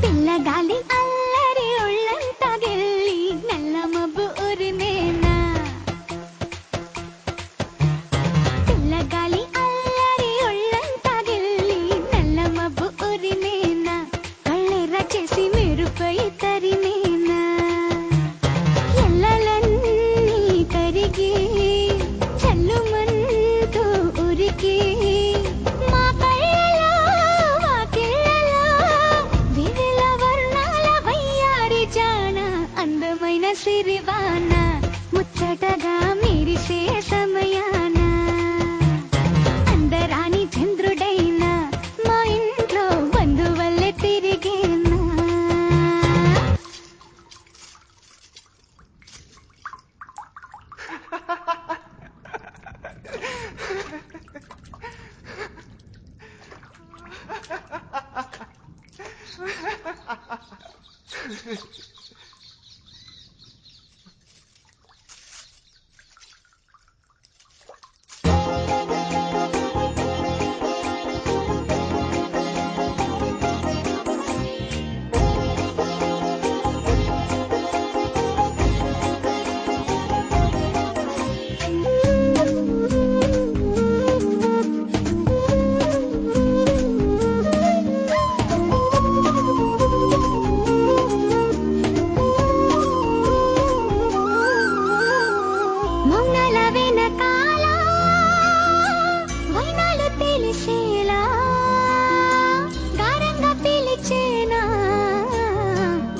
పిల్లగాలి అల్లరి ఒళ్ళంతా గెల్లి నల్ల మబ్బు ఉరిమేనా పిల్లగాలి అల్లరి ఒళ్ళంతా గెల్లి నల్ల మబ్బు ఉరిమేనా కళ్ళెర్ర చేసి మెరుపై తరిమేనా ఎల్లలన్నీ కరిగి చల్లుమంటూ ఉరికి మా కళ్ళలో వాకిళ్ళలో వివిల వర్ణాల వయ్యారి జాన అందమైన సిరివాన ముచ్చటగా మెరిసే సమయాన అందరాని చంద్రుడైనా మా ఇంట్లో బంధువల్లే తిరిగేనా మౌనాల వెనకాల వైనాలు తెలిసేలా గారంగా పిలిచేనా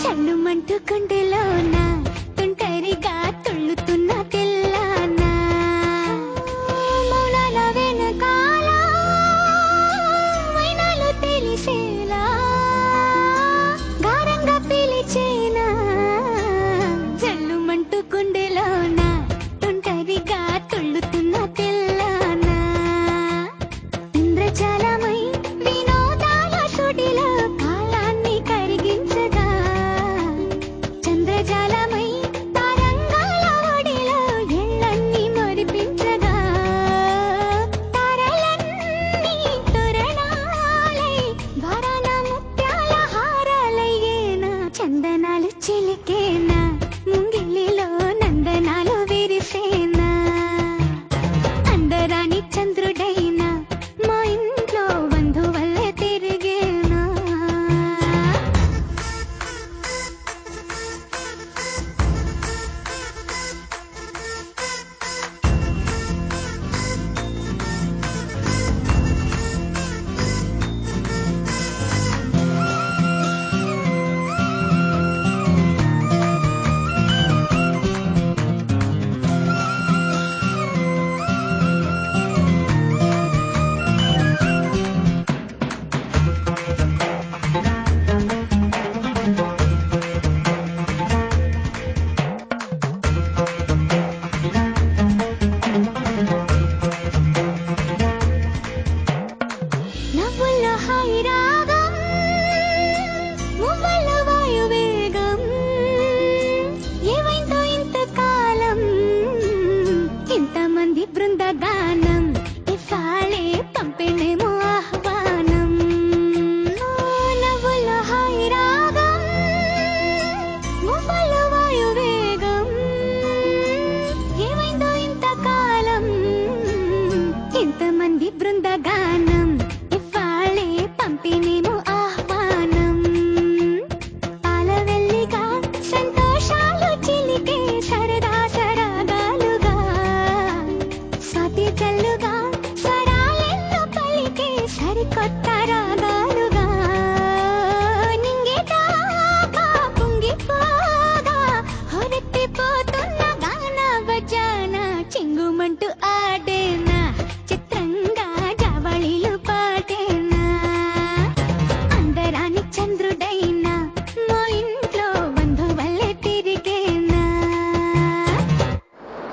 చల్లుమంటూ గుండెలోన తుంటరిగా తుళ్ళుతున్న తెల్లానా మౌనాల వెనకాల వైనాలు తెలిసేలా గారంగా పిలిచేనా చల్లుమంటూ గుండెలోన తుంటరిగా తుళ్ళుతున్న తెల్లానా ఇంద్రజాలమై వినోదాల సుడిలో కాలాన్ని కరిగించగా చంద్రజాలమై తరంగాల ఒడిలో ఎళ్ళన్నీ మురిపించగా తారలన్నీ తోరణాలై వరాన ముత్యాల హారాలయ్యేనా చందనాలు చిలికేనా ముంగిలిలో నందనాలు విరిసేనా అందరాని చంద్రుడైనా మా ఇంట్లో బంధువల్లే తిరిగేనా నవ్వుల్లో హాయి రాగం మువ్వల్లో వాయువేగం ఏమైందో ఇంతకాలం ఇంతమంది బృందగానం ఇవాళే పంపిణేమో ఆహ్వానం నవ్వుల్లో హాయి రాగం మువ్వల్లో వాయువేగం ఏమైందో ఇంతకాలం ఇంతమంది బృందగానం